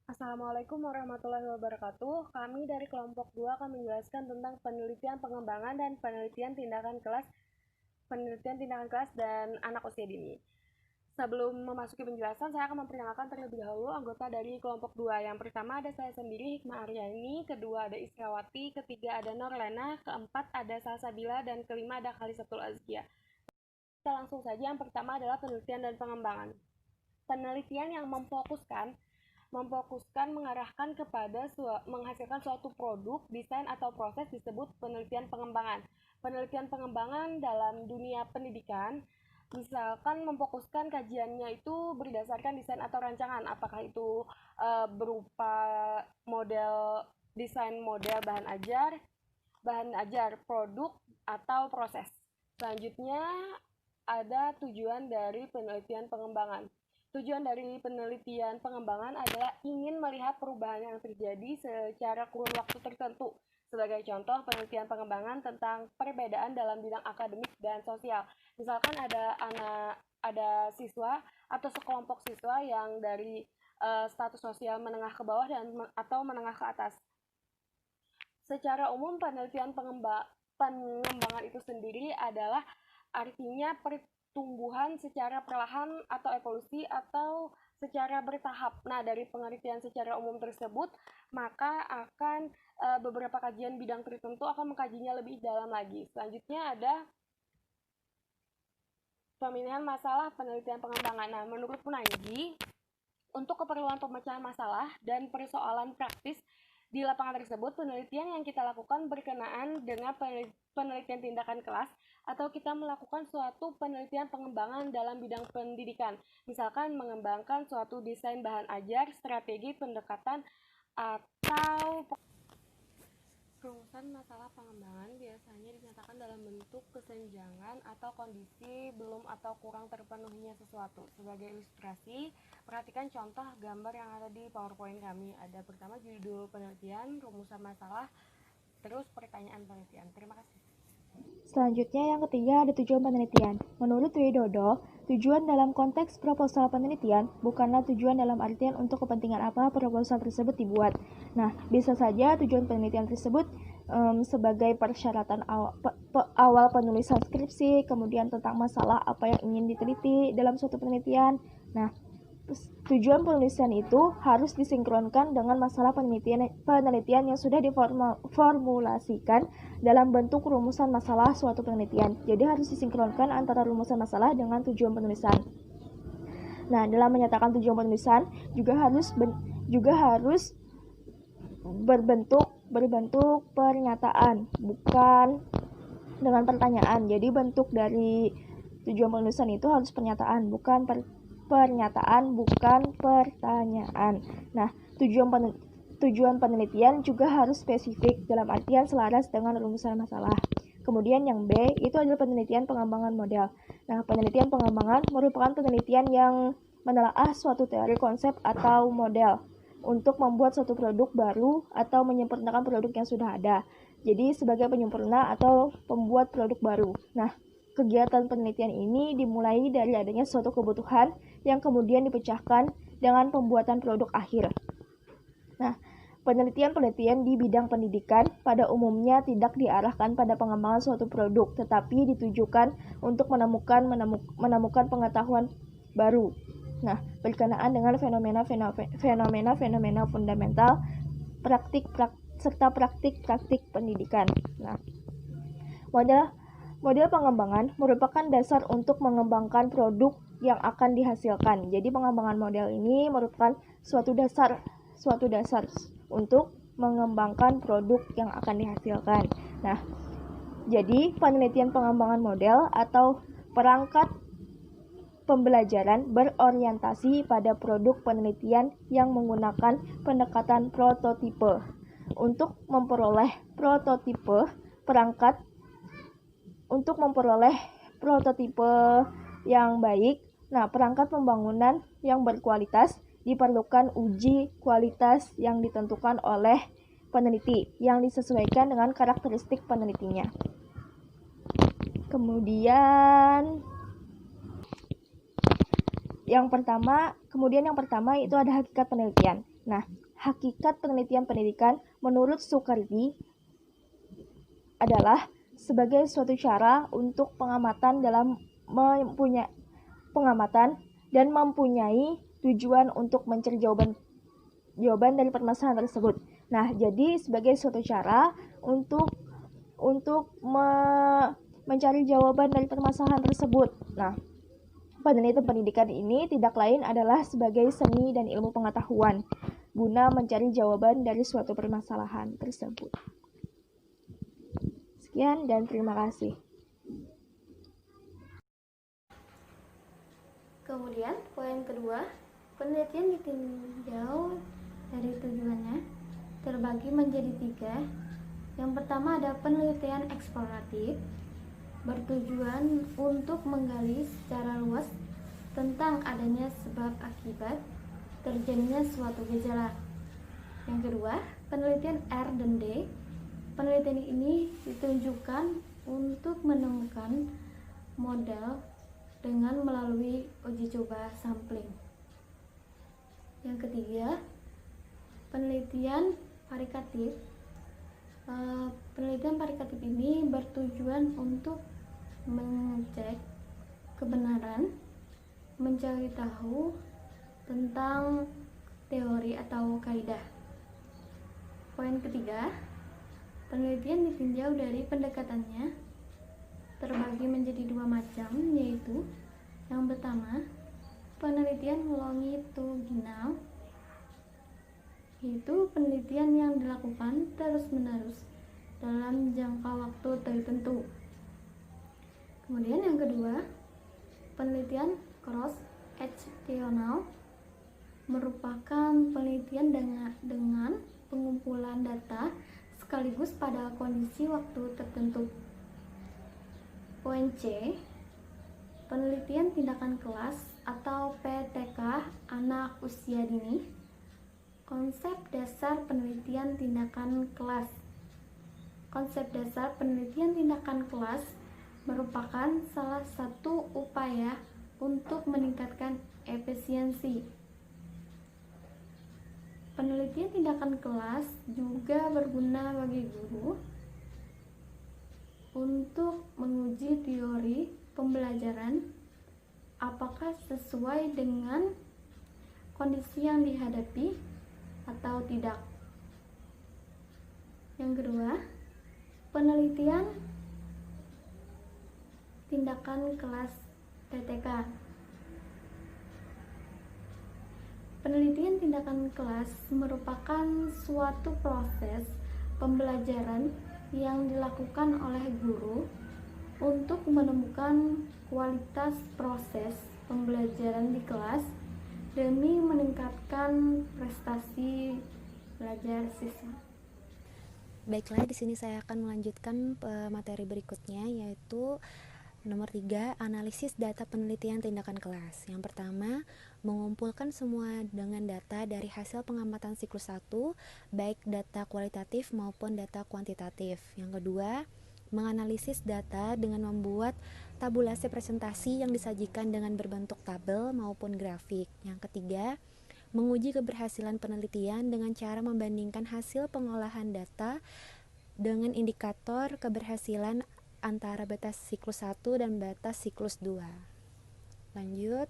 Assalamualaikum warahmatullahi wabarakatuh. Kami dari kelompok 2 akan menjelaskan tentang penelitian pengembangan dan penelitian tindakan kelas dan anak usia dini. Sebelum memasuki penjelasan, saya akan memperkenalkan terlebih dahulu anggota dari kelompok 2. Yang pertama ada saya sendiri, Hikmah Aryani, kedua ada Israwati, ketiga ada Norlena, keempat ada Salsabila, dan kelima ada Khalisatul Azkia. Kita langsung saja, yang pertama adalah penelitian dan pengembangan. Penelitian yang memfokuskan mengarahkan kepada menghasilkan suatu produk, desain, atau proses disebut penelitian pengembangan. Penelitian pengembangan dalam dunia pendidikan misalkan memfokuskan kajiannya itu berdasarkan desain atau rancangan, apakah itu berupa desain model bahan ajar, produk, atau proses. Selanjutnya ada tujuan dari penelitian pengembangan. Tujuan dari penelitian pengembangan adalah ingin melihat perubahan yang terjadi secara kurun waktu tertentu. Sebagai contoh, penelitian pengembangan tentang perbedaan dalam bidang akademik dan sosial. Misalkan ada siswa atau sekelompok siswa yang dari status sosial menengah ke bawah atau menengah ke atas. Secara umum, penelitian pengembangan itu sendiri adalah artinya pertumbuhan secara perlahan atau evolusi atau secara bertahap. Nah, dari pengertian secara umum tersebut, maka akan beberapa kajian bidang tertentu akan mengkajinya lebih dalam lagi. Selanjutnya ada pemilihan masalah penelitian pengembangan. Nah, menurut Punanji, untuk keperluan pemecahan masalah dan persoalan praktis di lapangan tersebut, penelitian yang kita lakukan berkenaan dengan penelitian tindakan kelas atau kita melakukan suatu penelitian pengembangan dalam bidang pendidikan. Misalkan mengembangkan suatu desain bahan ajar, strategi pendekatan, atau rumusan masalah pengembangan biasanya dinyatakan dalam bentuk kesenjangan atau kondisi belum atau kurang terpenuhinya sesuatu. Sebagai ilustrasi, perhatikan contoh gambar yang ada di PowerPoint kami. Ada pertama judul penelitian, rumusan masalah, terus pertanyaan penelitian. Terima kasih. Selanjutnya yang ketiga ada tujuan penelitian. Menurut Widodo, tujuan dalam konteks proposal penelitian bukanlah tujuan dalam artian untuk kepentingan apa proposal tersebut dibuat. Nah, bisa saja tujuan penelitian tersebut sebagai persyaratan awal penulisan skripsi, kemudian tentang masalah apa yang ingin diteliti dalam suatu penelitian. Nah, tujuan penulisan itu harus disinkronkan dengan masalah penelitian yang sudah diformulasikan dalam bentuk rumusan masalah suatu penelitian. Jadi harus disinkronkan antara rumusan masalah dengan tujuan penulisan. Nah, dalam menyatakan tujuan penulisan juga harus berbentuk pernyataan, bukan dengan pertanyaan. Jadi bentuk dari tujuan penulisan itu harus pernyataan, bukan pertanyaan. Nah, tujuan penelitian juga harus spesifik dalam artian selaras dengan rumusan masalah. Kemudian yang B itu adalah penelitian pengembangan model. Nah, penelitian pengembangan merupakan penelitian yang menelaah suatu teori konsep atau model untuk membuat suatu produk baru atau menyempurnakan produk yang sudah ada. Jadi sebagai penyempurna atau pembuat produk baru. Nah, kegiatan penelitian ini dimulai dari adanya suatu kebutuhan yang kemudian dipecahkan dengan pembuatan produk akhir. Nah, penelitian-penelitian di bidang pendidikan pada umumnya tidak diarahkan pada pengembangan suatu produk, tetapi ditujukan untuk menemukan pengetahuan baru. Nah, berkenaan dengan fenomena fundamental, serta praktik pendidikan. Nah, model pengembangan merupakan dasar untuk mengembangkan produk yang akan dihasilkan. Jadi pengembangan model ini merupakan suatu dasar untuk mengembangkan produk yang akan dihasilkan. Nah, jadi penelitian pengembangan model atau perangkat pembelajaran berorientasi pada produk penelitian yang menggunakan pendekatan prototipe. Untuk memperoleh prototipe yang baik, nah perangkat pembangunan yang berkualitas diperlukan uji kualitas yang ditentukan oleh peneliti yang disesuaikan dengan karakteristik penelitinya. Kemudian yang pertama itu ada hakikat penelitian. Nah, hakikat penelitian pendidikan menurut Soekardi adalah sebagai suatu cara untuk pengamatan dalam mempunyai pengamatan dan mempunyai tujuan untuk mencari jawaban dari permasalahan tersebut. Nah, jadi sebagai suatu cara untuk mencari jawaban dari permasalahan tersebut. Nah, penelitian pendidikan ini tidak lain adalah sebagai seni dan ilmu pengetahuan guna mencari jawaban dari suatu permasalahan tersebut. Sekian dan terima kasih. Kemudian poin kedua, penelitian ditinjau dari tujuannya terbagi menjadi 3. Yang pertama ada penelitian eksploratif, bertujuan untuk menggali secara luas tentang adanya sebab akibat terjadinya suatu gejala. Yang kedua, penelitian R dan D. Penelitian ini ditunjukkan untuk menemukan model dengan melalui uji coba sampling. Yang ketiga, penelitian paritatif. Penelitian paritatif ini bertujuan untuk mengecek kebenaran, mencari tahu tentang teori atau kaidah. Poin ketiga, penelitian ditinjau dari pendekatannya terbagi menjadi 2 macam, yaitu yang pertama, penelitian longitudinal, yaitu penelitian yang dilakukan terus-menerus dalam jangka waktu tertentu. Kemudian yang kedua, penelitian cross-sectional merupakan penelitian dengan pengumpulan data sekaligus pada kondisi waktu tertentu. Poin C, penelitian tindakan kelas atau PTK anak usia dini. Konsep dasar penelitian tindakan kelas. Konsep dasar penelitian tindakan kelas merupakan salah satu upaya untuk meningkatkan efisiensi. Penelitian tindakan kelas juga berguna bagi guru untuk menguji teori pembelajaran apakah sesuai dengan kondisi yang dihadapi atau tidak. Yang kedua, penelitian tindakan kelas PTK. Penelitian tindakan kelas merupakan suatu proses pembelajaran yang dilakukan oleh guru untuk menemukan kualitas proses pembelajaran di kelas demi meningkatkan prestasi belajar siswa. Baiklah, di sini saya akan melanjutkan materi berikutnya, yaitu nomor 3, analisis data penelitian tindakan kelas. Yang pertama, mengumpulkan semua dengan data dari hasil pengamatan siklus 1, baik data kualitatif maupun data kuantitatif. Yang kedua, menganalisis data dengan membuat tabulasi presentasi yang disajikan dengan berbentuk tabel maupun grafik. Yang ketiga, menguji keberhasilan penelitian dengan cara membandingkan hasil pengolahan data dengan indikator keberhasilan antara batas siklus 1 dan batas siklus 2. Lanjut.